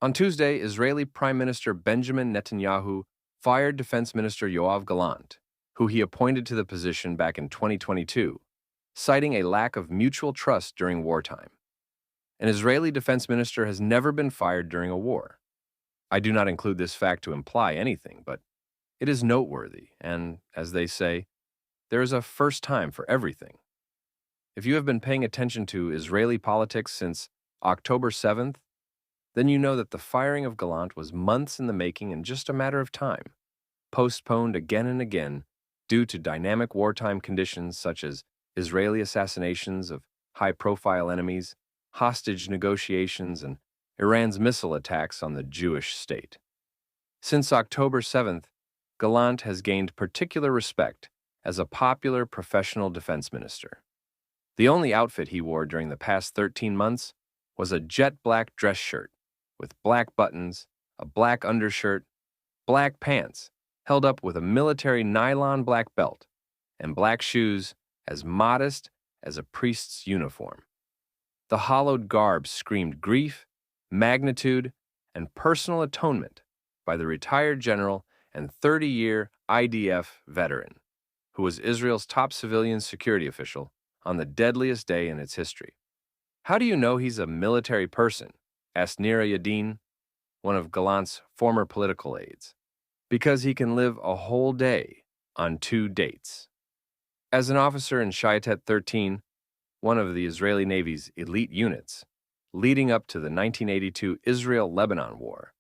On Tuesday, Israeli Prime Minister Benjamin Netanyahu fired Defense Minister Yoav Gallant, who he appointed to the position back in 2022, citing a lack of mutual trust during wartime. An Israeli defense minister has never been fired during a war. I do not include this fact to imply anything, but it is noteworthy, and, as they say, there is a first time for everything. If you have been paying attention to Israeli politics since October 7th, then you know that the firing of Gallant was months in the making and just a matter of time, postponed again and again due to dynamic wartime conditions such as Israeli assassinations of high-profile enemies, hostage negotiations, and Iran's missile attacks on the Jewish state. Since October 7th, Gallant has gained particular respect as a popular professional defense minister. The only outfit he wore during the past 13 months was a jet black dress shirt with black buttons, a black undershirt, black pants held up with a military nylon black belt, and black shoes as modest as a priest's uniform. The hollowed garb screamed grief, magnitude, and personal atonement by the retired general and 30-year IDF veteran, who was Israel's top civilian security official on the deadliest day in its history. "How do you know he's a military person?" asked Nira Yadin, one of Gallant's former political aides. "Because he can live a whole day on 2 dates." As an officer in Shayetet 13, one of the Israeli Navy's elite units, leading up to the 1982 Israel-Lebanon War,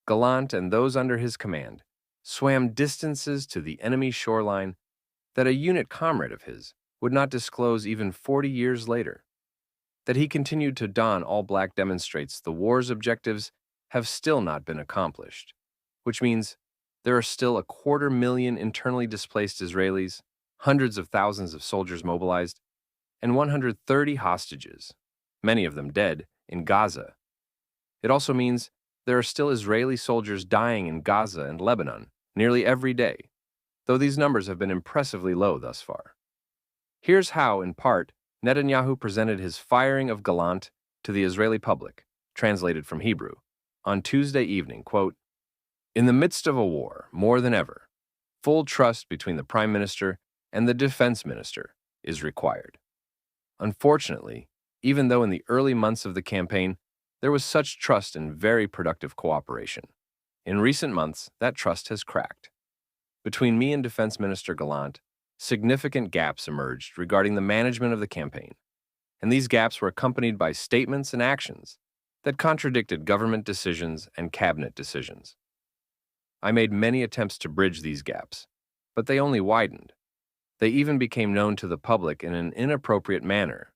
Gallant and those under his command swam distances to the enemy shoreline that a unit comrade of his would not disclose even 40 years later. That he continued to don all black demonstrates the war's objectives have still not been accomplished, which means there are still 250,000 internally displaced Israelis, hundreds of thousands of soldiers mobilized, and 130 hostages, many of them dead, in Gaza. It also means there are still Israeli soldiers dying in Gaza and Lebanon nearly every day, though these numbers have been impressively low thus far. Here's how, in part, Netanyahu presented his firing of Gallant to the Israeli public, translated from Hebrew, on Tuesday evening, quote, "In the midst of a war, more than ever, full trust between the Prime Minister and the Defense Minister is required. Unfortunately, even though in the early months of the campaign there was such trust and very productive cooperation, in recent months that trust has cracked. Between me and Defense Minister Gallant, significant gaps emerged regarding the management of the campaign, and these gaps were accompanied by statements and actions that contradicted government decisions and cabinet decisions. I made many attempts to bridge these gaps, but they only widened. They even became known to the public in an inappropriate manner,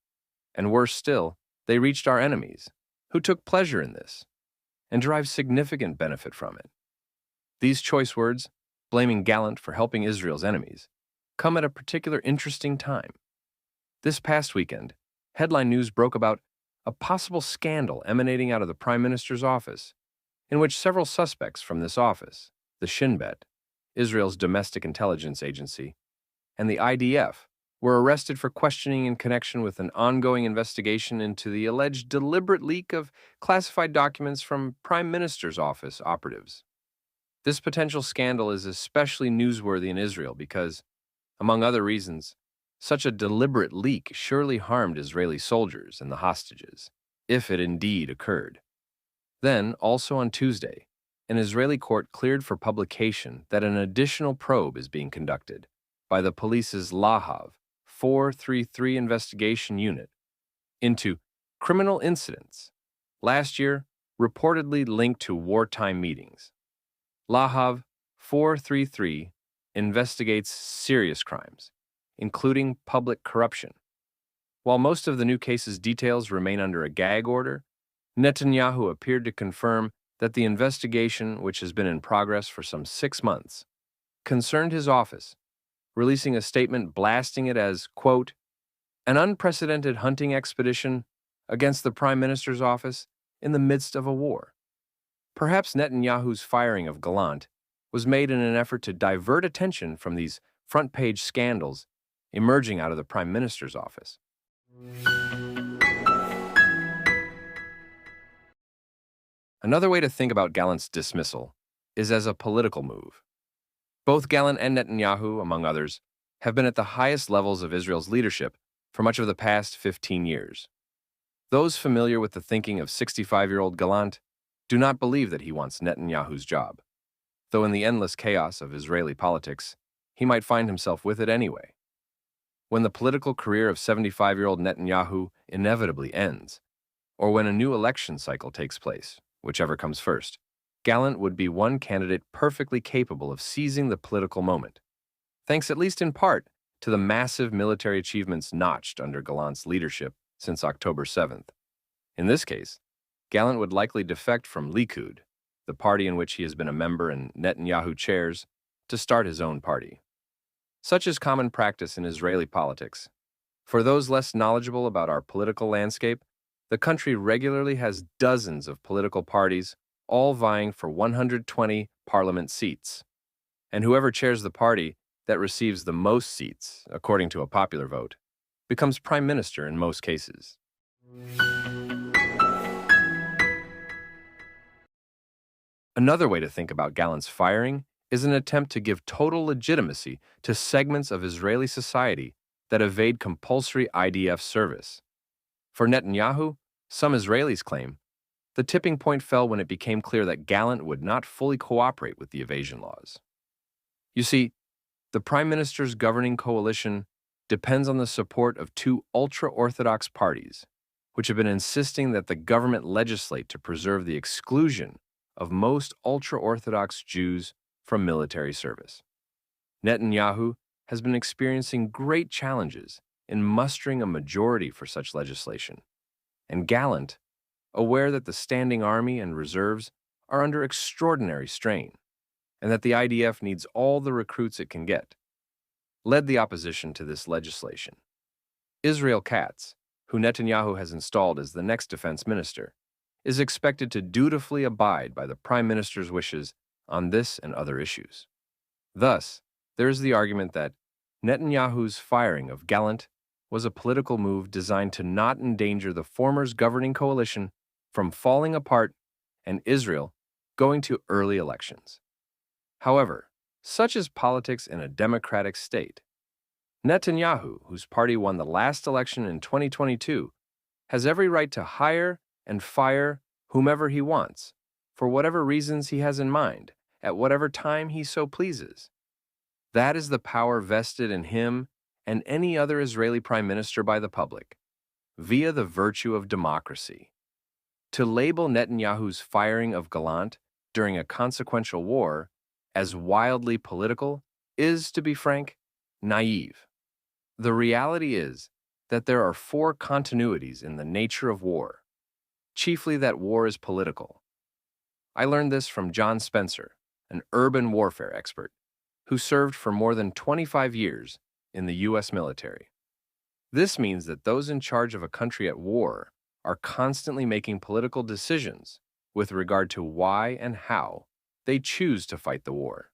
and worse still, they reached our enemies, who took pleasure in this and derived significant benefit from it. These choice words, blaming Gallant for helping Israel's enemies, come at a particular interesting time. This past weekend, headline news broke about a possible scandal emanating out of the Prime Minister's office, in which several suspects from this office, the Shin Bet, Israel's domestic intelligence agency, and the IDF, were arrested for questioning in connection with an ongoing investigation into the alleged deliberate leak of classified documents from Prime Minister's office operatives. This potential scandal is especially newsworthy in Israel because, among other reasons, such a deliberate leak surely harmed Israeli soldiers and the hostages, if it indeed occurred. Then, also on Tuesday, an Israeli court cleared for publication that an additional probe is being conducted by the police's Lahav 433 investigation unit into criminal incidents, last year reportedly linked to wartime meetings. Lahav 433 investigates serious crimes, including public corruption. While most of the new case's details remain under a gag order, Netanyahu appeared to confirm that the investigation, which has been in progress for some 6 months, concerned his office, releasing a statement blasting it as, quote, "an unprecedented hunting expedition against the Prime Minister's office in the midst of a war." Perhaps Netanyahu's firing of Gallant was made in an effort to divert attention from these front-page scandals emerging out of the Prime Minister's office. Another way to think about Gallant's dismissal is as a political move. Both Gallant and Netanyahu, among others, have been at the highest levels of Israel's leadership for much of the past 15 years. Those familiar with the thinking of 65-year-old Gallant do not believe that he wants Netanyahu's job, though in the endless chaos of Israeli politics, he might find himself with it anyway. When the political career of 75-year-old Netanyahu inevitably ends, or when a new election cycle takes place, whichever comes first, Gallant would be one candidate perfectly capable of seizing the political moment, thanks at least in part to the massive military achievements notched under Gallant's leadership since October 7th. In this case, Gallant would likely defect from Likud, the party in which he has been a member and Netanyahu chairs, to start his own party. Such is common practice in Israeli politics. For those less knowledgeable about our political landscape, the country regularly has dozens of political parties, all vying for 120 parliament seats. And whoever chairs the party that receives the most seats, according to a popular vote, becomes prime minister in most cases. Another way to think about Gallant's firing is an attempt to give total legitimacy to segments of Israeli society that evade compulsory IDF service. For Netanyahu, some Israelis claim, the tipping point fell when it became clear that Gallant would not fully cooperate with the evasion laws. You see, the Prime Minister's governing coalition depends on the support of two ultra-Orthodox parties, which have been insisting that the government legislate to preserve the exclusion of most ultra-Orthodox Jews from military service. Netanyahu has been experiencing great challenges in mustering a majority for such legislation, and Gallant, aware that the standing army and reserves are under extraordinary strain, and that the IDF needs all the recruits it can get, led the opposition to this legislation. Israel Katz, who Netanyahu has installed as the next defense minister, is expected to dutifully abide by the prime minister's wishes on this and other issues. Thus, there is the argument that Netanyahu's firing of Gallant was a political move designed to not endanger the former's governing coalition from falling apart and Israel going to early elections. However, such is politics in a democratic state. Netanyahu, whose party won the last election in 2022, has every right to hire and fire whomever he wants, for whatever reasons he has in mind, at whatever time he so pleases. That is the power vested in him and any other Israeli prime minister by the public, via the virtue of democracy. To label Netanyahu's firing of Gallant during a consequential war as wildly political is, to be frank, naive. The reality is that there are four continuities in the nature of war, chiefly that war is political. I learned this from John Spencer, an urban warfare expert, who served for more than 25 years in the U.S. military. This means that those in charge of a country at war are constantly making political decisions with regard to why and how they choose to fight the war.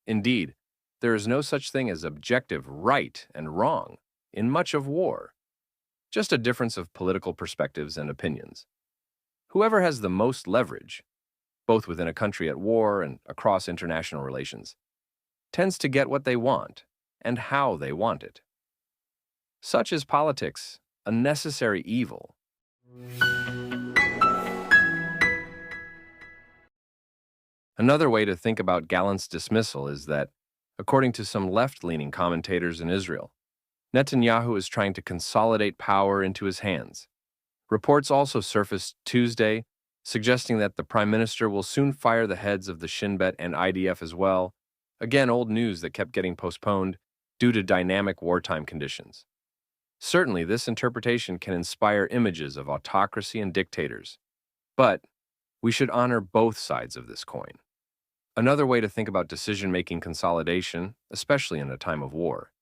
Indeed, there is no such thing as objective right and wrong in much of war, just a difference of political perspectives and opinions. Whoever has the most leverage, both within a country at war and across international relations, tends to get what they want and how they want it. Such is politics, a necessary evil. Another way to think about Gallant's dismissal is that, according to some left-leaning commentators in Israel, Netanyahu is trying to consolidate power into his hands. Reports also surfaced Tuesday suggesting that the prime minister will soon fire the heads of the Shin Bet and IDF as well. Again, old news that kept getting postponed due to dynamic wartime conditions. Certainly, this interpretation can inspire images of autocracy and dictators, but we should honor both sides of this coin. Another way to think about decision-making consolidation, especially in a time of war,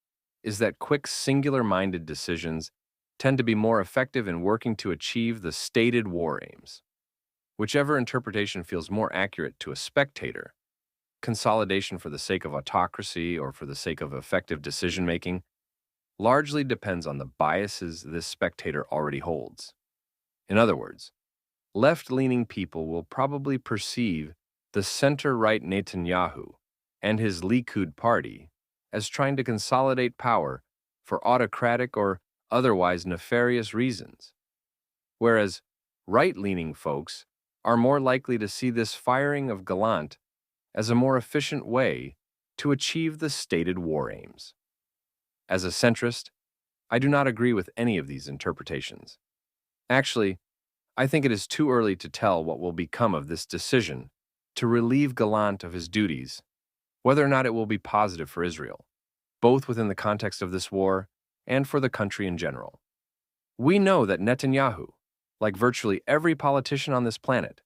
is that quick, singular-minded decisions tend to be more effective in working to achieve the stated war aims. Whichever interpretation feels more accurate to a spectator, consolidation for the sake of autocracy or for the sake of effective decision-making, largely depends on the biases this spectator already holds. In other words, left-leaning people will probably perceive the center-right Netanyahu and his Likud party as trying to consolidate power for autocratic or otherwise nefarious reasons, whereas right-leaning folks are more likely to see this firing of Gallant as a more efficient way to achieve the stated war aims. As a centrist, I do not agree with any of these interpretations. Actually, I think it is too early to tell what will become of this decision to relieve Gallant of his duties, whether or not it will be positive for Israel, both within the context of this war and for the country in general. We know that Netanyahu, like virtually every politician on this planet,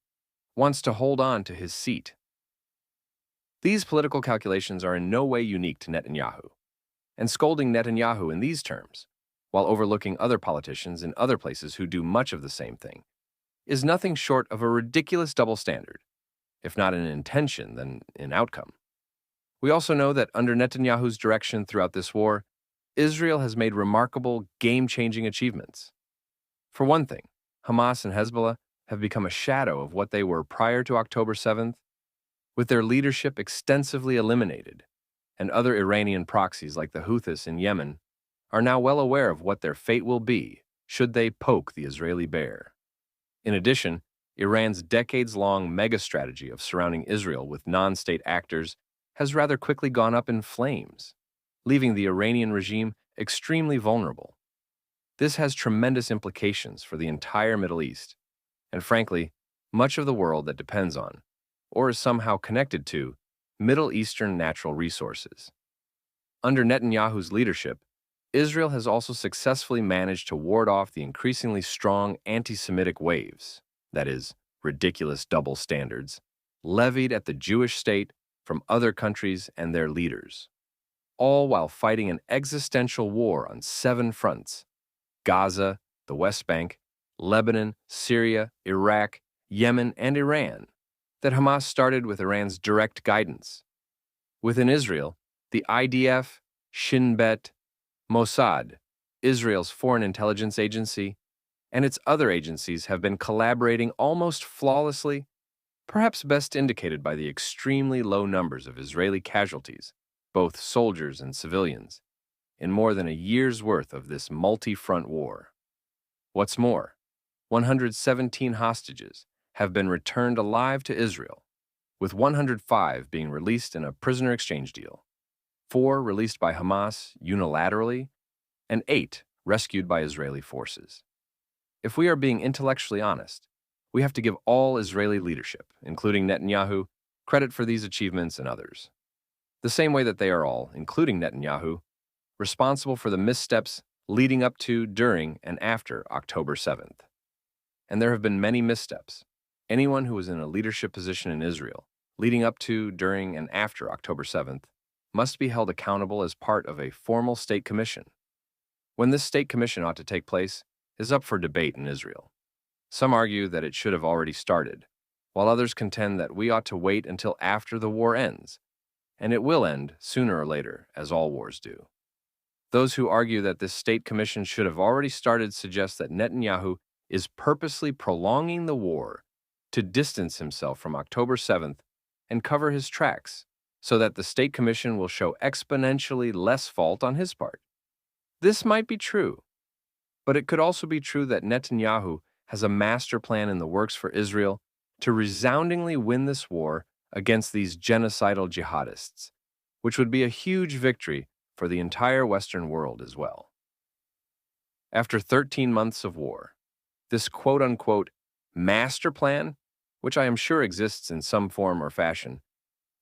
wants to hold on to his seat. These political calculations are in no way unique to Netanyahu, and scolding Netanyahu in these terms, while overlooking other politicians in other places who do much of the same thing, is nothing short of a ridiculous double standard, if not in intention, then in outcome. We also know that under Netanyahu's direction throughout this war, Israel has made remarkable, game-changing achievements. For one thing, Hamas and Hezbollah have become a shadow of what they were prior to October 7th, with their leadership extensively eliminated, and other Iranian proxies like the Houthis in Yemen are now well aware of what their fate will be should they poke the Israeli bear. In addition, Iran's decades-long mega-strategy of surrounding Israel with non-state actors has rather quickly gone up in flames, leaving the Iranian regime extremely vulnerable. This has tremendous implications for the entire Middle East, and frankly, much of the world that depends on, or is somehow connected to, Middle Eastern natural resources. Under Netanyahu's leadership, Israel has also successfully managed to ward off the increasingly strong anti-Semitic waves, that is, ridiculous double standards, levied at the Jewish state from other countries and their leaders, all while fighting an existential war on 7 fronts: Gaza, the West Bank, Lebanon, Syria, Iraq, Yemen, and Iran, that Hamas started with Iran's direct guidance. Within Israel, the IDF, Shin Bet, Mossad, Israel's foreign intelligence agency, and its other agencies have been collaborating almost flawlessly, perhaps best indicated by the extremely low numbers of Israeli casualties, both soldiers and civilians, in more than a year's worth of this multi-front war. What's more, 117 hostages have been returned alive to Israel, with 105 being released in a prisoner exchange deal, 4 released by Hamas unilaterally, and 8 rescued by Israeli forces. If we are being intellectually honest, we have to give all Israeli leadership, including Netanyahu, credit for these achievements and others. The same way that they are all, including Netanyahu, responsible for the missteps leading up to, during, and after October 7th. And there have been many missteps. Anyone who was in a leadership position in Israel, leading up to, during, and after October 7th, must be held accountable as part of a formal state commission. When this state commission ought to take place is up for debate in Israel. Some argue that it should have already started, while others contend that we ought to wait until after the war ends, and it will end sooner or later, as all wars do. Those who argue that this state commission should have already started suggest that Netanyahu is purposely prolonging the war to distance himself from October 7th and cover his tracks, so that the state commission will show exponentially less fault on his part. This might be true, but it could also be true that Netanyahu has a master plan in the works for Israel to resoundingly win this war against these genocidal jihadists, which would be a huge victory for the entire Western world as well. After 13 months of war, this quote-unquote master plan, which I am sure exists in some form or fashion,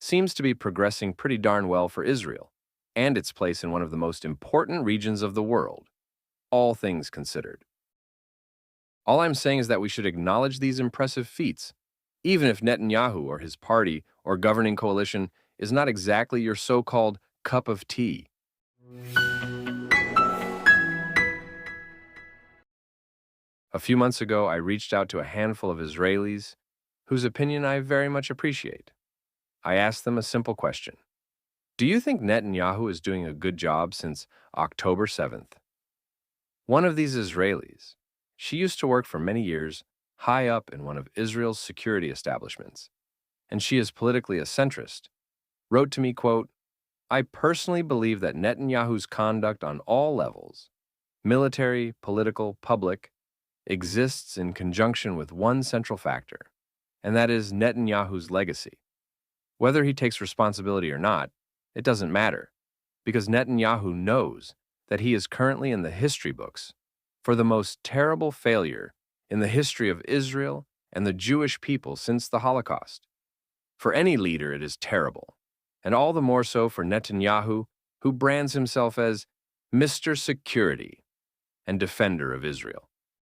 seems to be progressing pretty darn well for Israel and its place in one of the most important regions of the world, all things considered. All I'm saying is that we should acknowledge these impressive feats, even if Netanyahu or his party or governing coalition is not exactly your so-called cup of tea. A few months ago, I reached out to a handful of Israelis whose opinion I very much appreciate. I asked them a simple question. Do you think Netanyahu is doing a good job since October 7th? One of these Israelis, she used to work for many years high up in one of Israel's security establishments, and she is politically a centrist, wrote to me, quote, "I personally believe that Netanyahu's conduct on all levels, military, political, public, exists in conjunction with one central factor, and that is Netanyahu's legacy. Whether he takes responsibility or not, it doesn't matter, because Netanyahu knows that he is currently in the history books for the most terrible failure in the history of Israel and the Jewish people since the Holocaust. For any leader, it is terrible, and all the more so for Netanyahu, who brands himself as Mr. Security and defender of Israel."